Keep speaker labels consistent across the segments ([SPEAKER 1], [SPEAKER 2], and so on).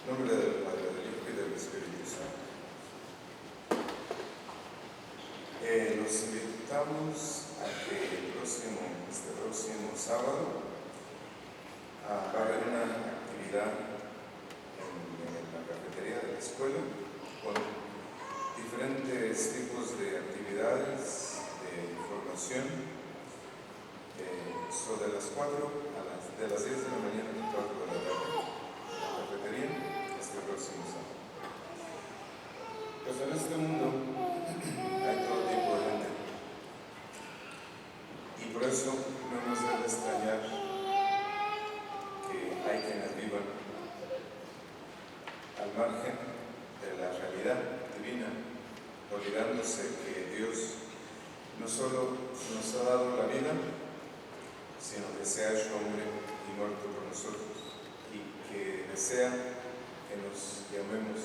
[SPEAKER 1] En nombre del Padre, del Hijo y del Espíritu Santo. Los invitamos a que este próximo sábado va a haber una actividad en la cafetería de la escuela con diferentes tipos de actividades de formación de las 10 de la mañana a las 4 de la tarde en la cafetería este próximo sábado. Pues en este mundo hay todo tipo de gente y por eso no nos debe extrañar que hay quienes vivan al margen de la realidad divina, olvidándose que Dios no solo nos ha dado la vida, sino que se ha hecho hombre y muerto por nosotros, y que desea que nos llamemos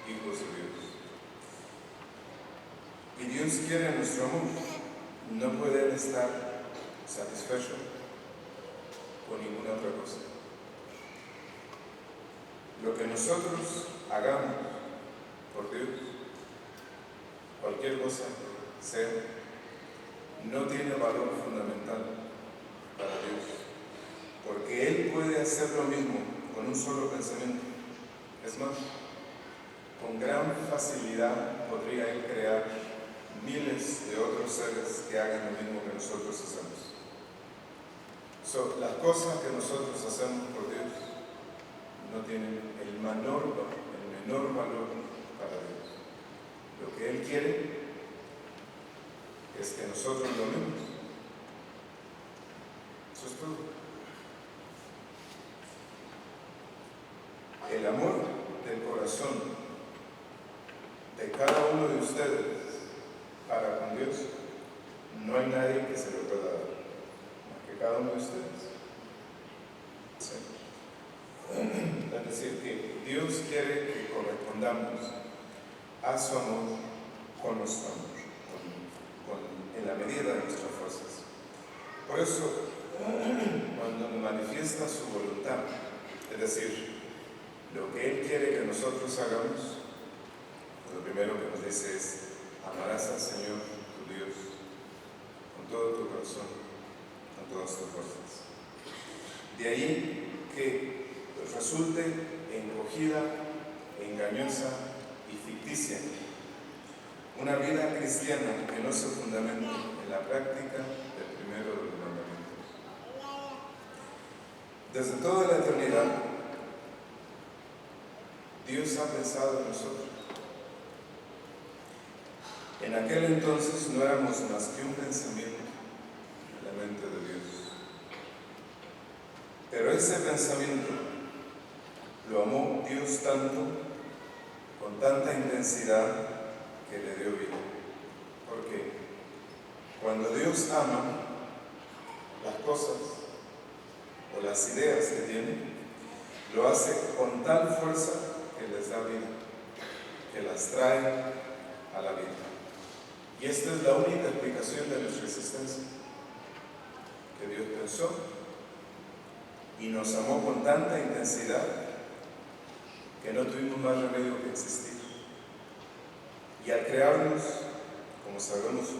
[SPEAKER 1] hijos de Dios. Y Dios quiere nuestro amor. No puede estar satisfecho con ninguna otra cosa. Lo que nosotros hagamos por Dios, cualquier cosa sea, no tiene valor fundamental para Dios, porque Él puede hacer lo mismo con un solo pensamiento. Es más, con gran facilidad podría Él crear miles de otros seres que hagan lo mismo que nosotros hacemos. Las cosas que nosotros hacemos por Dios no tienen el menor valor para Dios. Lo que Él quiere es que nosotros lo amemos. Eso es todo. El amor del corazón de cada uno de ustedes para con Dios, no hay nadie que se lo pueda dar, más que cada uno de ustedes. ¿Sí? Es decir, que Dios quiere que correspondamos a su amor con nuestro amor, en la medida de nuestras fuerzas. Por eso, cuando manifiesta su voluntad, es decir, lo que Él quiere que nosotros hagamos, lo primero que nos dice es: amarás al Señor tu Dios con todo tu corazón, con todas tus fuerzas. De ahí que resulte encogida, engañosa y ficticia una vida cristiana que no se fundamente en la práctica del primero de los mandamientos. Desde toda la eternidad, Dios ha pensado en nosotros. En aquel entonces no éramos más que un pensamiento en la mente de Dios. Pero ese pensamiento lo amó Dios tanto, con tanta intensidad, que le dio vida. Porque cuando Dios ama las cosas o las ideas que tiene, lo hace con tal fuerza que les da vida, que las trae a la vida. Y esta es la única explicación de nuestra existencia, que Dios pensó y nos amó con tanta intensidad que no tuvimos más remedio que existir. Y al crearnos, como sabemos,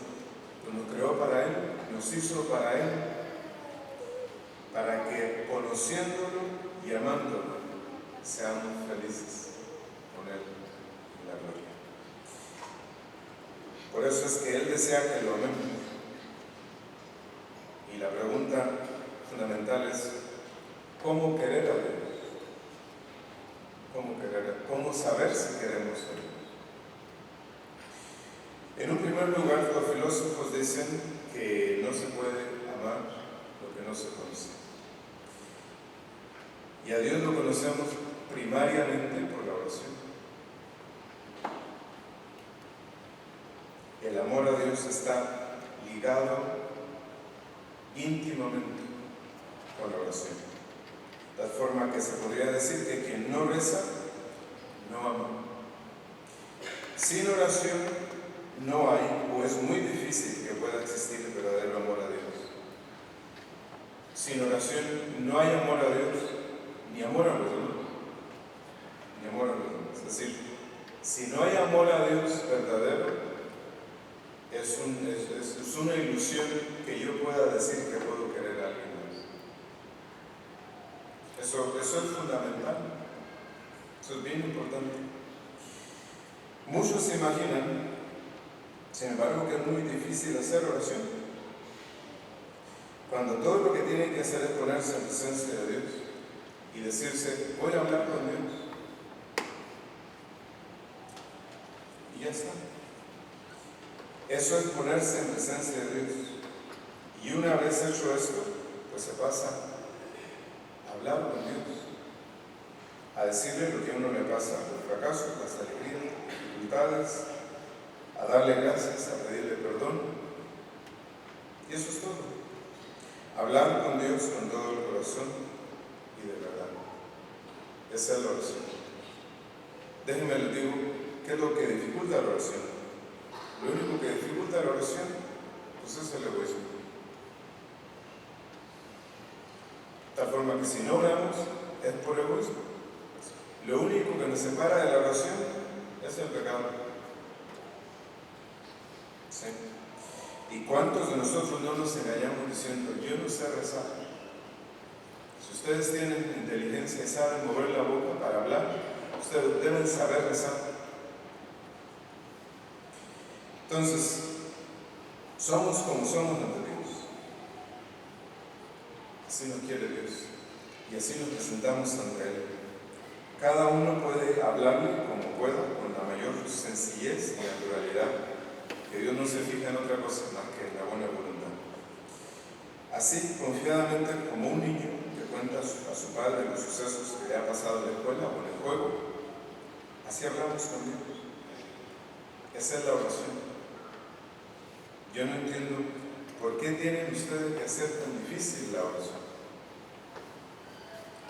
[SPEAKER 1] pues nos creó para Él, nos hizo para Él, para que conociéndolo y amándolo, seamos felices con Él en la gloria. Por eso es que Él desea que lo amemos. Y la pregunta fundamental es: ¿cómo querer a Dios? ¿Cómo saber si queremos a Dios? En un primer lugar, los filósofos dicen que no se puede amar lo que no se conoce. Y a Dios lo conocemos primariamente por la oración. El amor a Dios está ligado íntimamente con la oración. De forma que se podría decir que quien no reza, no ama. Sin oración no hay, o es muy difícil que pueda existir el verdadero amor a Dios. Sin oración no hay amor a Dios, ni amor a los demás. Si no hay amor a Dios verdadero, es una ilusión que yo pueda decir que puedo querer a alguien más. Eso es fundamental. Eso es bien importante. Muchos se imaginan, sin embargo, que es muy difícil hacer oración, cuando todo lo que tienen que hacer es ponerse en presencia de Dios y decirse, voy a hablar con Dios. Y ya está. Eso es ponerse en presencia de Dios. Y una vez hecho esto, pues se pasa a hablar con Dios, a decirle lo que a uno le pasa, los fracasos, las alegrías, las dificultades, a darle gracias, a pedirle perdón. Y eso es todo. Hablar con Dios con todo el corazón y de verdad. Esa es la oración. Déjenme les digo qué es lo que dificulta la oración. Lo único que dificulta la oración, pues es el egoísmo. De tal forma que si no oramos, es por egoísmo. Lo único que nos separa de la oración es el pecado. ¿Sí? ¿Y cuántos de nosotros no nos engañamos diciendo, yo no sé rezar? Si ustedes tienen inteligencia y saben mover la boca para hablar, ustedes deben saber rezar. Entonces, somos como somos ante Dios. Así nos quiere Dios. Y así nos presentamos ante Él. Cada uno puede hablarle como pueda, con la mayor sencillez y naturalidad, que Dios no se fija en otra cosa más que en la buena voluntad. Así, confiadamente, como un niño que cuenta a su padre los sucesos que le ha pasado en la escuela o en el juego, así hablamos con Dios. Esa es la oración. Yo no entiendo por qué tienen ustedes que hacer tan difícil la oración.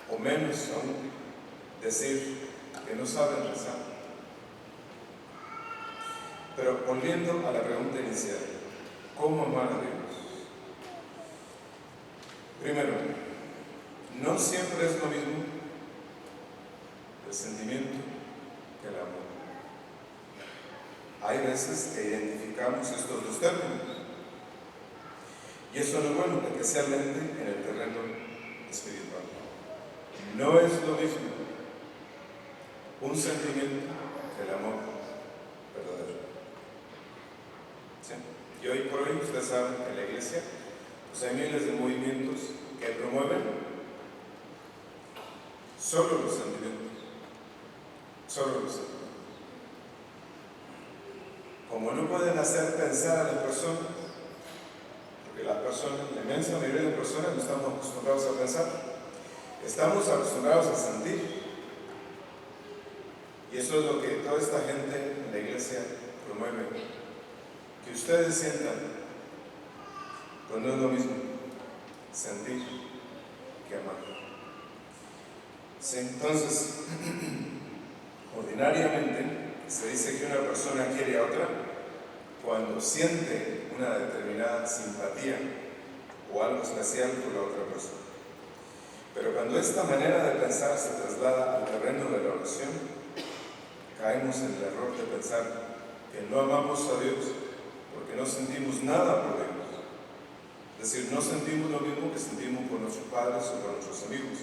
[SPEAKER 1] O menos aún, decir que no saben rezar. Pero volviendo a la pregunta inicial, ¿cómo amar a Dios? Primero, no siempre es lo mismo el sentimiento que el amor. Hay veces que identificamos estos dos términos, y eso no es bueno, especialmente en el terreno espiritual. No es lo mismo un sentimiento que el amor verdadero. ¿Sí? Y hoy por hoy, ustedes saben que en la iglesia pues hay miles de movimientos que promueven solo los sentimientos. Solo los sentimientos. Como no pueden hacer pensar a las personas, porque las personas, la inmensa mayoría de personas no estamos acostumbrados a pensar, estamos acostumbrados a sentir. Y eso es lo que toda esta gente en la iglesia promueve, que ustedes sientan, pues no es lo mismo sentir que amar. Sí, entonces, ordinariamente se dice que una persona quiere a otra cuando siente una determinada simpatía o algo especial por la otra persona. Pero cuando esta manera de pensar se traslada al terreno de la oración, caemos en el error de pensar que no amamos a Dios porque no sentimos nada por Dios. Es decir, no sentimos lo mismo que sentimos por nuestros padres o por nuestros amigos.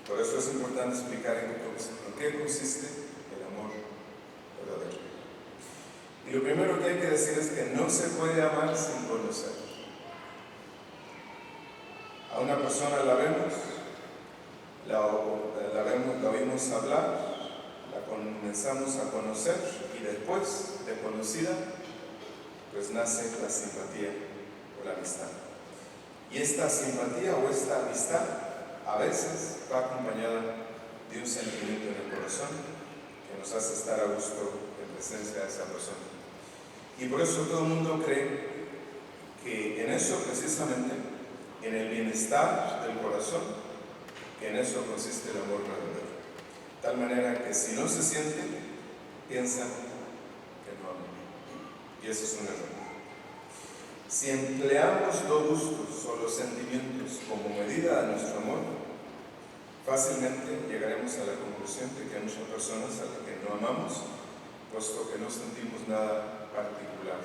[SPEAKER 1] Por eso es importante explicar en qué consiste el amor verdadero. Y lo primero que hay que decir es que no se puede amar sin conocer. A una persona la vemos, la oímos hablar, la comenzamos a conocer y después de conocida, pues nace la simpatía o la amistad. Y esta simpatía o esta amistad a veces va acompañada de un sentimiento en el corazón que nos hace estar a gusto en presencia de esa persona. Y por eso todo el mundo cree que en eso precisamente, en el bienestar del corazón, que en eso consiste el amor verdadero. De tal manera que si no se siente, piensan que no aman. Y eso es un error. Si empleamos los gustos o los sentimientos como medida de nuestro amor, fácilmente llegaremos a la conclusión de que hay muchas personas a las que no amamos puesto que no sentimos nada particular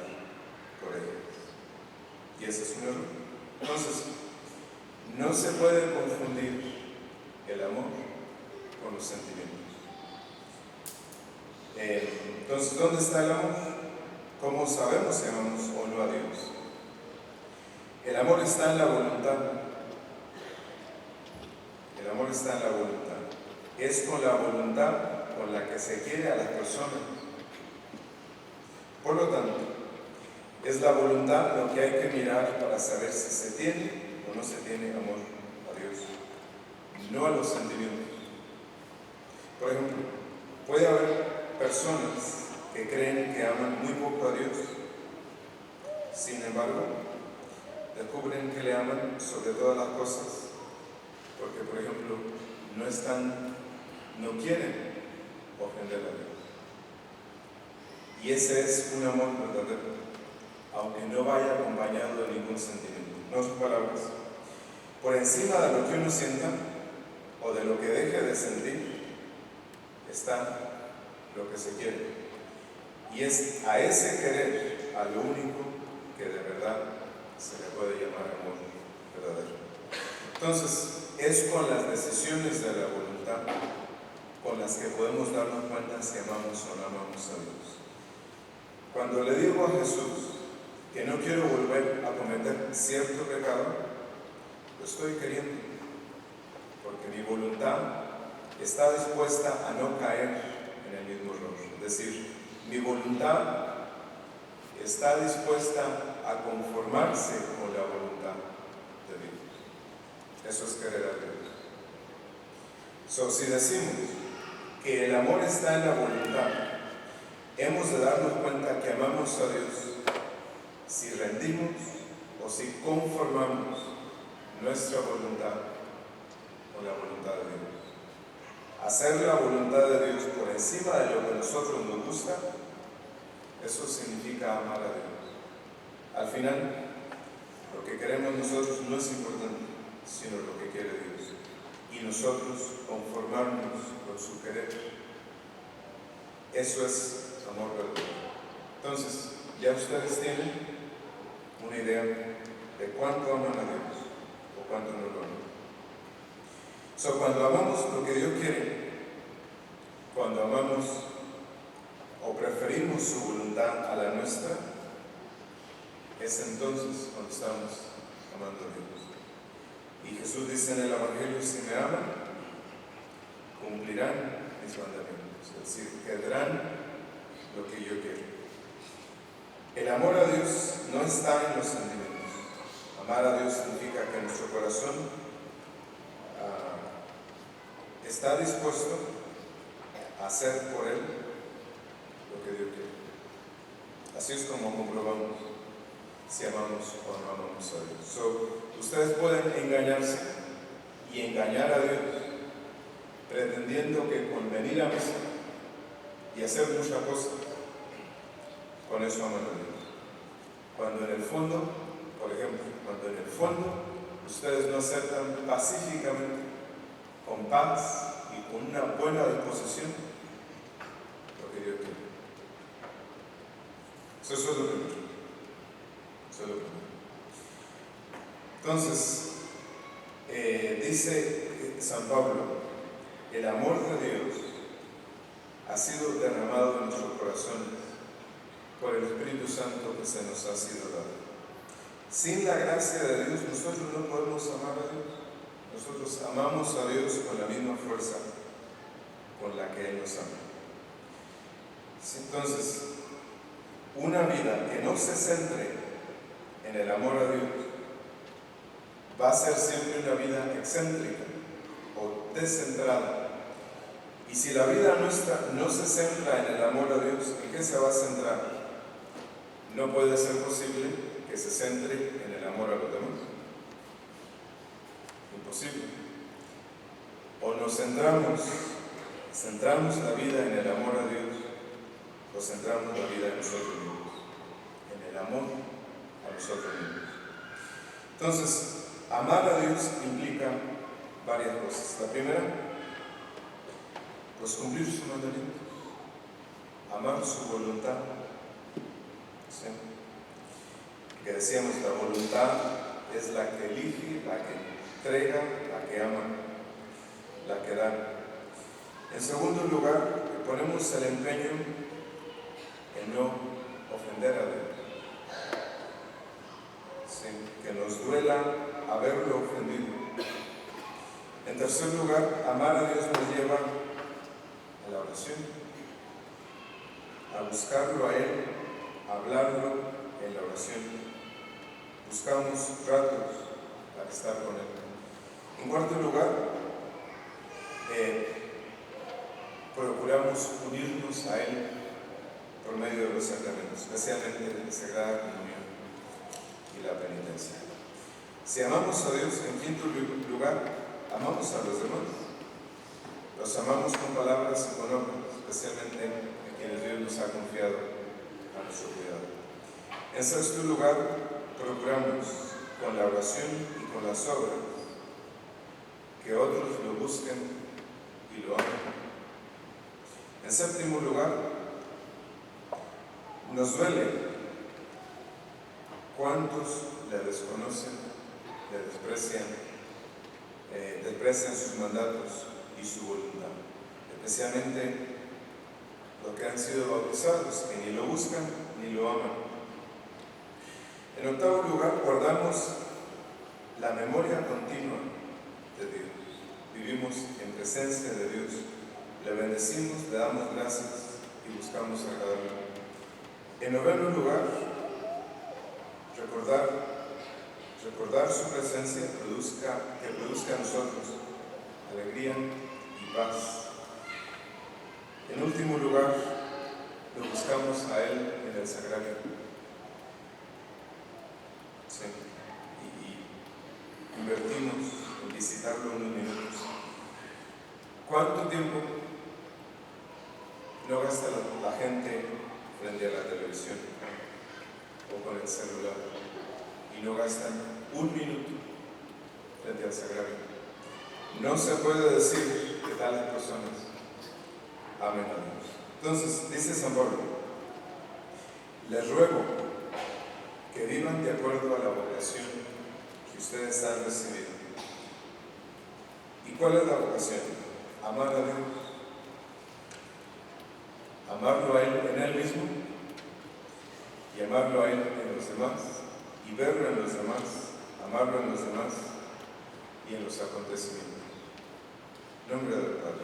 [SPEAKER 1] por ellas. Y ese es un error. Entonces, no se puede confundir el amor con los sentimientos. Entonces, ¿dónde está el amor? ¿Cómo sabemos si amamos o no a Dios? El amor está en la voluntad. El amor está en la voluntad. Es con la voluntad con la que se quiere a las personas. Por lo tanto, es la voluntad lo que hay que mirar para saber si se tiene o no se tiene amor a Dios, no a los sentimientos. Por ejemplo, puede haber personas que creen que aman muy poco a Dios, sin embargo, descubren que le aman sobre todas las cosas, porque, por ejemplo, no quieren ofender a Dios. Y ese es un amor verdadero, aunque no vaya acompañado de ningún sentimiento. En otras palabras, por encima de lo que uno sienta o de lo que deje de sentir, está lo que se quiere. Y es a ese querer a lo único que de verdad se le puede llamar amor verdadero. Entonces, es con las decisiones de la voluntad con las que podemos darnos cuenta si amamos o no amamos a Dios. Cuando le digo a Jesús que no quiero volver a cometer cierto pecado, lo estoy queriendo, porque mi voluntad está dispuesta a no caer en el mismo error. Es decir, mi voluntad está dispuesta a conformarse con la voluntad de Dios. Eso es querer a Dios. Si decimos que el amor está en la voluntad, hemos de darnos cuenta que amamos a Dios si rendimos o si conformamos nuestra voluntad con la voluntad de Dios. Hacer la voluntad de Dios por encima de lo que a nosotros nos gusta, eso significa amar a Dios. Al final, lo que queremos nosotros no es importante, sino lo que quiere Dios. Y nosotros conformarnos con su querer. Eso es amor verdadero. Entonces, ya ustedes tienen una idea de cuánto aman a Dios o cuánto no lo aman. Cuando amamos lo que Dios quiere, cuando amamos o preferimos su voluntad a la nuestra, es entonces cuando estamos amando a Dios. Y Jesús dice en el Evangelio: si me aman, cumplirán mis mandamientos, es decir, quedarán lo que yo quiero. El amor a Dios no está en los sentimientos. Amar a Dios significa que nuestro corazón está dispuesto a hacer por Él lo que Dios quiere. Así es como comprobamos si amamos o no amamos a Dios. Ustedes pueden engañarse y engañar a Dios pretendiendo que con venir a misa y hacer muchas cosas, con eso aman a Dios. Cuando en el fondo, por ejemplo, ustedes no aceptan pacíficamente, con paz y con una buena disposición, lo que Dios quiere. Eso es lo primero. Entonces, dice San Pablo, el amor de Dios ha sido derramado en nuestros corazones por el Espíritu Santo que se nos ha sido dado. Sin la gracia de Dios, nosotros no podemos amar a Dios. Nosotros amamos a Dios con la misma fuerza con la que Él nos ama. Entonces, una vida que no se centre en el amor a Dios va a ser siempre una vida excéntrica o descentrada. Y si la vida nuestra no se centra en el amor a Dios, ¿en qué se va a centrar? No puede ser posible que se centre en el amor a los demás. Imposible. O nos centramos la vida en el amor a Dios, o centramos la vida en nosotros mismos, en el amor a nosotros mismos. Entonces, amar a Dios implica varias cosas. La primera, pues cumplir sus mandamientos. amar su voluntad. ¿Sí? Que decíamos, la voluntad es la que elige, la que entrega, la que ama, la que da. En segundo lugar, ponemos el empeño en no ofender a Dios. ¿Sí? Que nos duela haberlo ofendido. En tercer lugar, amar a Dios nos lleva a la oración, a buscarlo a Él, a hablarlo en la oración. Buscamos ratos para estar con Él. En cuarto lugar, procuramos unirnos a Él por medio de los sacramentos, especialmente la Sagrada Comunión y la penitencia. Si amamos a Dios, en quinto lugar, amamos a los demás. Los amamos con palabras y con obras, especialmente a quienes Dios nos ha confiado a nuestro cuidado. En sexto lugar, procuramos con la oración y con las obras que otros lo busquen y lo amen. En séptimo lugar, nos duele cuántos le desconocen, le desprecian sus mandatos y su voluntad, especialmente los que han sido bautizados, que ni lo buscan ni lo aman. En octavo lugar, guardamos la memoria continua de Dios. Vivimos en presencia de Dios, le bendecimos, le damos gracias y buscamos agradarlo. En noveno lugar, recordar su presencia que produzca a nosotros alegría y paz. En último lugar, lo buscamos a Él en el sagrario. Sí. Y invertimos en visitarlo unos minutos. ¿Cuánto tiempo no gasta la gente frente a la televisión o con el celular y no gastan un minuto frente al sagrario? No se puede decir que tales personas amen a Dios. Entonces, dice San Pablo, les ruego que vivan de acuerdo a la vocación que ustedes han recibido. ¿Y cuál es la vocación? Amar a Dios, amarlo a Él en Él mismo y amarlo a Él en los demás y verlo en los demás, amarlo en los demás y en los acontecimientos. En nombre del Padre,